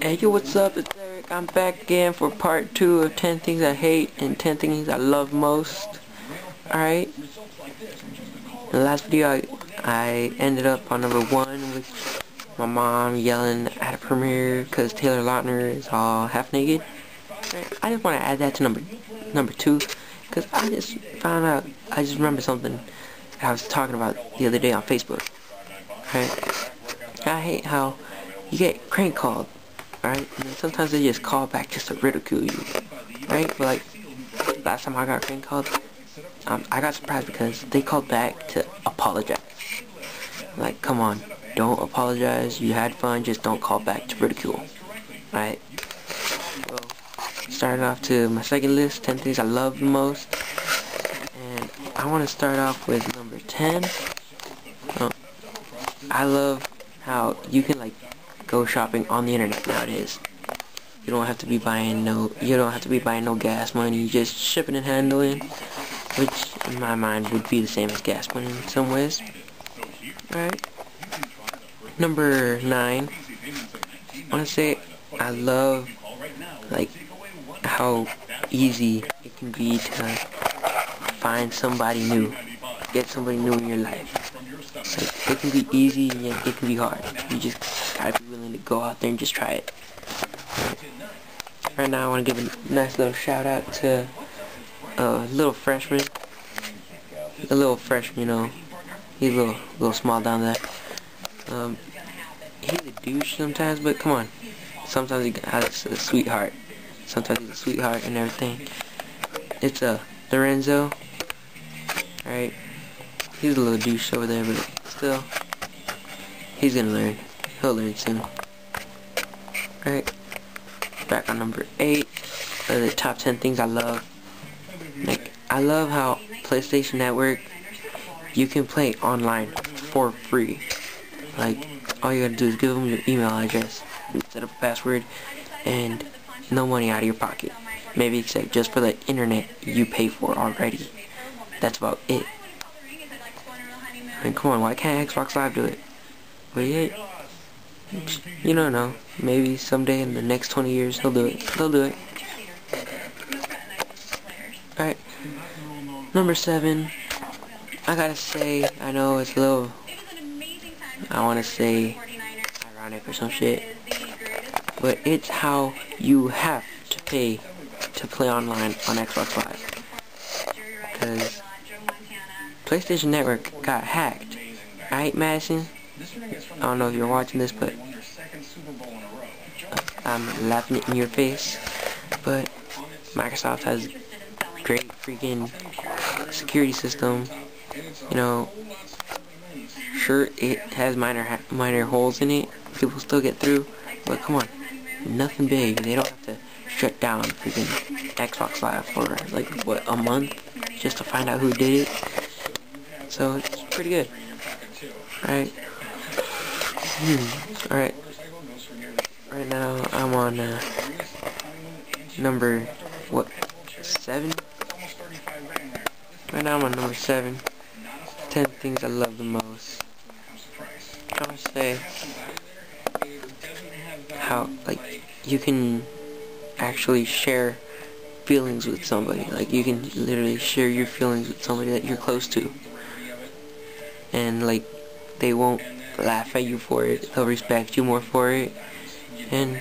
Hey yo, what's up? It's Eric. I'm back again for part 2 of 10 things I hate and 10 things I love most. Alright. In the last video, I ended up on number 1 with my mom yelling at a premiere because Taylor Lautner is all half naked. Right. I just want to add that to number 2 because I just found out, I just remembered something I was talking about the other day on Facebook. Right. I hate how you get crank called. Right? And then sometimes they just call back just to ridicule you. Right? But like, last time I got crank called, I got surprised because they called back to apologize. Like, come on, don't apologize. You had fun, just don't call back to ridicule. Right? Well, starting off to my second list, 10 things I love the most. And I want to start off with number 10. I love how you can like go shopping on the internet nowadays. You don't have to be buying no gas money, just shipping and handling, which in my mind would be the same as gas money in some ways. Alright. Number 9. I wanna say I love like how easy it can be to find somebody new. Get somebody new in your life. Like, it can be easy and yet it can be hard. You just gotta be willing to go out there and just try it. Right now I want to give a nice little shout out to a little freshman. A little freshman, you know. He's a little small down there. He's a douche sometimes, but come on. Sometimes he has a sweetheart. Sometimes he's a sweetheart and everything. It's Lorenzo. Alright. He's a little douche over there, but still, he's gonna learn. He'll learn soon. Alright. Back on number 8. The top 10 things I love. Like, I love how PlayStation Network, you can play online for free. Like, all you gotta do is give them your email address, set up a password, and no money out of your pocket. Maybe except just for the internet you pay for already. That's about it. And come on, why can't Xbox Live do it? But yeah, you don't know. Maybe someday in the next 20 years he'll do it. They'll do it. Alright. Number 7. I gotta say, I know it's a little, I wanna say ironic or some shit, but it's how you have to pay to play online on Xbox Live. Because PlayStation Network got hacked. Alright, Madison? I don't know if you're watching this, but I'm laughing in your face. But Microsoft has a great freaking security system. You know, sure it has minor holes in it. People still get through, but come on, nothing big. They don't have to shut down freaking Xbox Live for like what, a month just to find out who did it. So it's pretty good. Alright. Alright. Right now I'm on number 7? Right now I'm on number 7. 10 things I love the most. I would say how like you can actually share feelings with somebody. Like you can literally share your feelings with somebody that you're close to. And like they won't laugh at you for it, they'll respect you more for it, and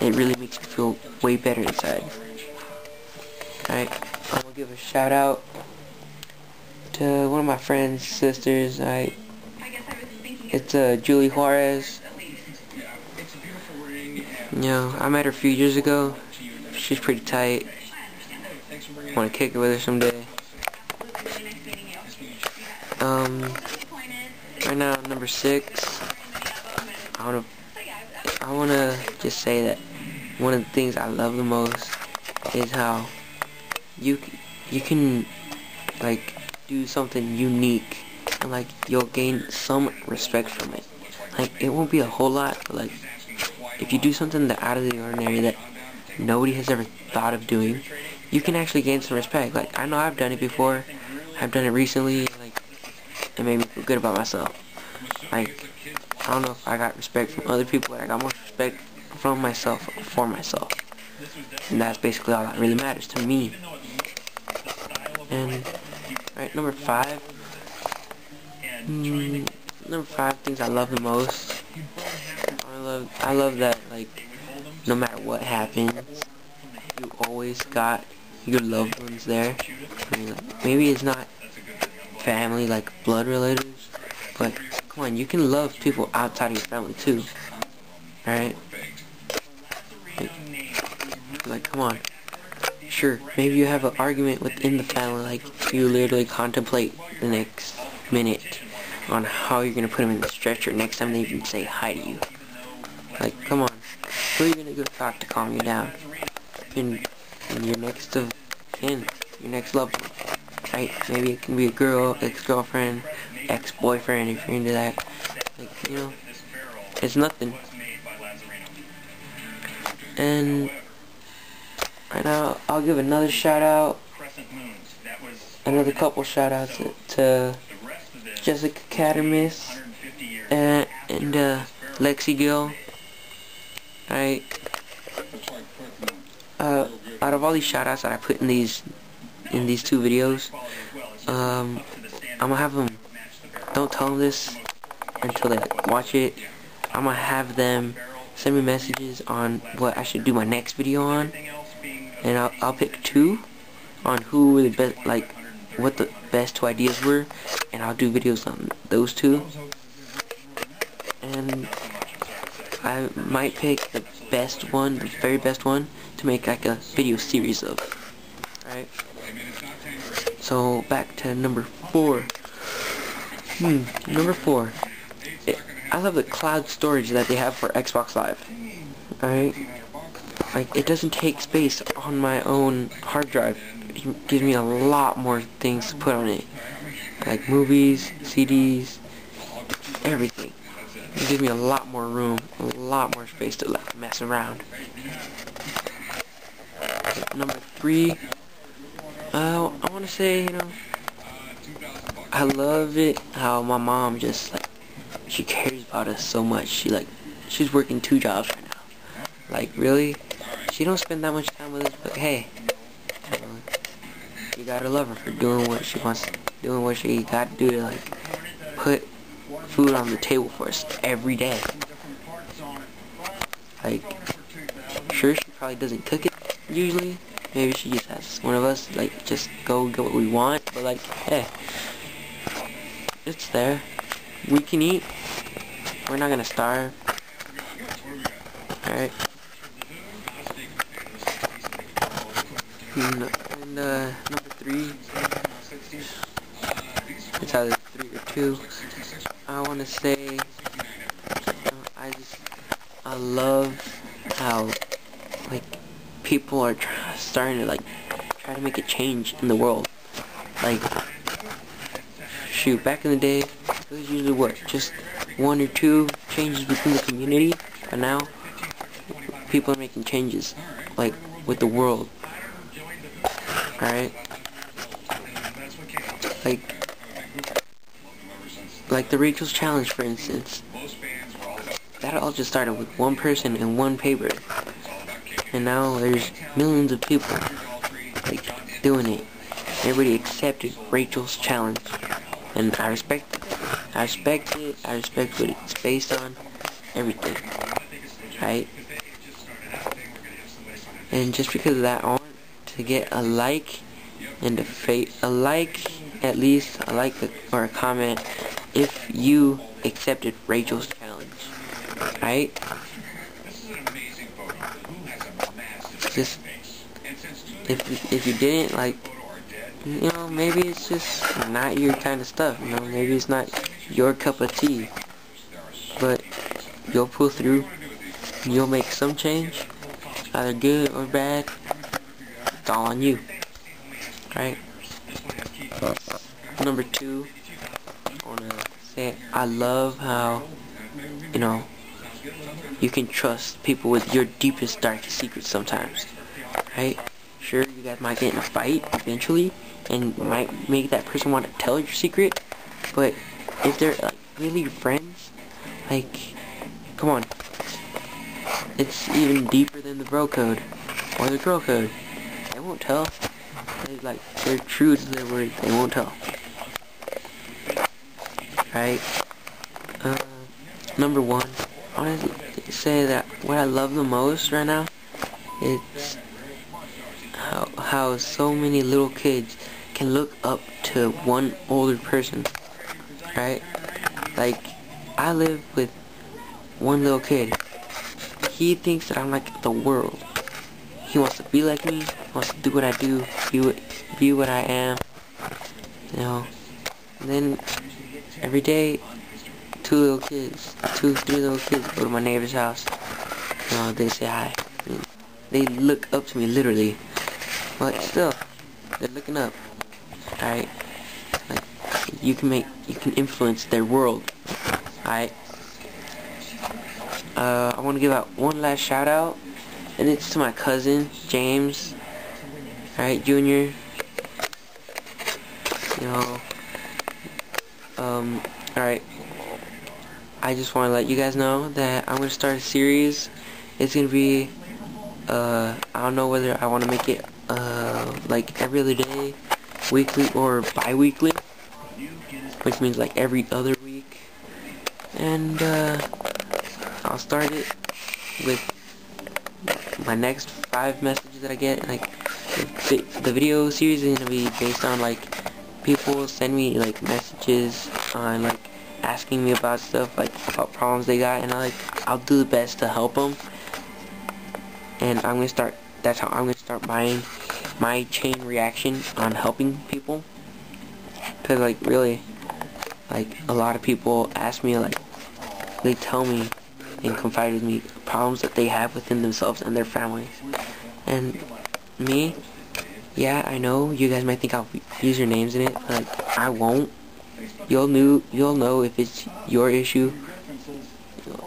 it really makes you feel way better inside. Alright, I'm gonna give a shout out to one of my friend's sisters. It's Julie Juarez. You know, I met her a few years ago. She's pretty tight. Wanna kick it with her someday. Right now, number 6. I wanna just say that one of the things I love the most is how you can like do something unique and like you'll gain some respect from it. Like it won't be a whole lot, but like if you do something that out of the ordinary that nobody has ever thought of doing, you can actually gain some respect. Like I know I've done it before. I've done it recently. Like it made me feel good about myself. Like I don't know if I got respect from other people, but I got more respect from myself for myself. And that's basically all that really matters to me. And alright, number 5. Number 5 things I love the most. I love that, like, no matter what happens, you always got your loved ones there. I mean, like, maybe it's not family, like blood relatives, but come on, you can love people outside of your family too. Alright? Like, come on. Sure, maybe you have an argument within the family, like, you literally contemplate the next minute on how you're gonna put them in the stretcher next time they even say hi to you. Like, come on. Who are you gonna go talk to calm you down? And your next of kin, your next loved one. Right? Maybe it can be a girl, ex-girlfriend, ex-boyfriend if you're into that. Like, you know, it's nothing. And right now, I'll give another shout out, another couple shout outs to Jessica Cadamus and Lexi Gill. Alright. Out of all these shout outs that I put in these 2 videos, I'm gonna have them, don't tell them this until they watch it. I'm gonna have them send me messages on what I should do my next video on, and I'll pick 2 on who were the best, like what the best 2 ideas were, and I'll do videos on those 2. And I might pick the best one, the very best one, to make like a video series of. Alright? So back to number 4. Number 4. I love the cloud storage that they have for Xbox Live. Alright? Like, it doesn't take space on my own hard drive. It gives me a lot more things to put on it. Like movies, CDs, everything. It gives me a lot more room, a lot more space to like mess around. Number 3, I want to say, you know, I love it how my mom just, like, she cares about us so much. She's working 2 jobs right now. Like, really? She don't spend that much time with us, but hey, you gotta love her for doing what she wants, doing what she gotta do to, like, put food on the table for us every day. Like, sure, she probably doesn't cook it usually. Maybe she just has one of us, like, just go get what we want. But, like, hey, it's there. We can eat. We're not gonna starve. Alright. And number 3, it's either 3 or 2. I want to say, I love how, like, people are starting to, like, try to make a change in the world. Like, shoot, back in the day, it was usually what, just 1 or 2 changes within the community, but now people are making changes, like, with the world. Alright? Like the Rachel's Challenge, for instance. That all just started with 1 person and 1 paper. And now there's millions of people, like, doing it. Everybody accepted Rachel's Challenge. And I respect it. I respect it. I respect what it's based on. Everything. Right? And just because of that, I want to get a like and a like, at least a like or a comment if you accepted Rachel's Challenge. Right? Just if you didn't, like, you know, maybe it's just not your kind of stuff, you know, maybe it's not your cup of tea, but you'll pull through, you'll make some change, either good or bad. It's all on you. Right? Number 2, I wanna say I love how, you know, you can trust people with your deepest, darkest secrets sometimes. Right? Sure, you guys might get in a fight eventually, and might make that person want to tell your secret, but if they're, like, really your friends, like, come on. it's even deeper than the bro code or the girl code. They won't tell. They're true to their word. They won't tell. Right? Number one, I want to say that what I love the most right now, it's how so many little kids can look up to one older person. Right? Like, I live with one little kid. He thinks that I'm like the world. He wants to be like me. He wants to do what I do. Be what I am. You know. And then every day, 3 little kids go to my neighbor's house. You know, they say hi. I mean, they look up to me literally. But still, they're looking up. Alright? Like, you can influence their world. Alright? I want to give out one last shout out, and it's to my cousin James, alright, Junior. You know, alright, I just want to let you guys know that I'm gonna start a series. It's gonna be, I don't know whether I want to make it like every other day, weekly, or bi-weekly, which means like every other week. And I'll start it with my next 5 messages that I get. Like, the video series is gonna be based on like people send me like messages on like asking me about stuff, like about problems they got, and I'll do the best to help them. And that's how I'm gonna start my chain reaction on helping people. Cause like really, like a lot of people ask me, like they tell me and confide with me problems that they have within themselves and their families. And me, yeah, I know you guys might think I'll use your names in it, but like I won't. You'll know if it's your issue,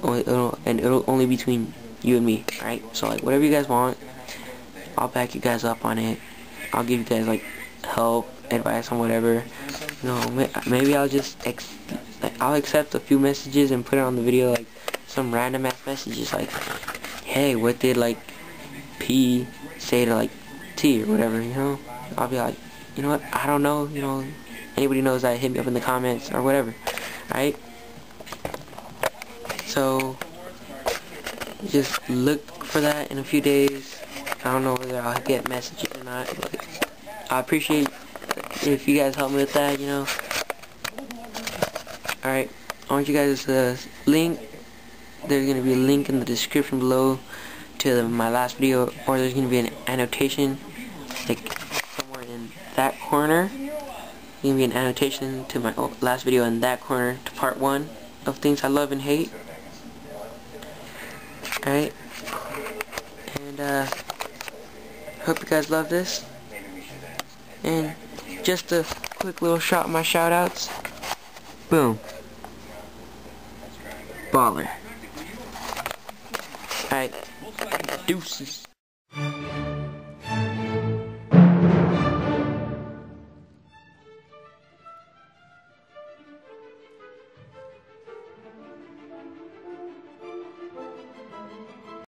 and it'll only be between you and me, right? So like whatever you guys want, I'll back you guys up on it. I'll give you guys like help, advice on whatever. You know, maybe I'll just I'll accept a few messages and put it on the video, like some random ass messages like, hey, what did like P say to like T or whatever, you know? I'll be like, you know what, I don't know, you know, anybody knows that, hit me up in the comments or whatever, right? So just look for that in a few days. I don't know whether I'll get messages or not, but I appreciate if you guys help me with that, you know. Alright, I want you guys to link. There's going to be a link in the description below to my last video, or there's going to be an annotation like somewhere in that corner. There's going to be an annotation to my last video in that corner, to part 1 of things I love and hate. Alright, and hope you guys love this. And just a quick little shot of my shout outs. Boom. Baller. Alright, deuces.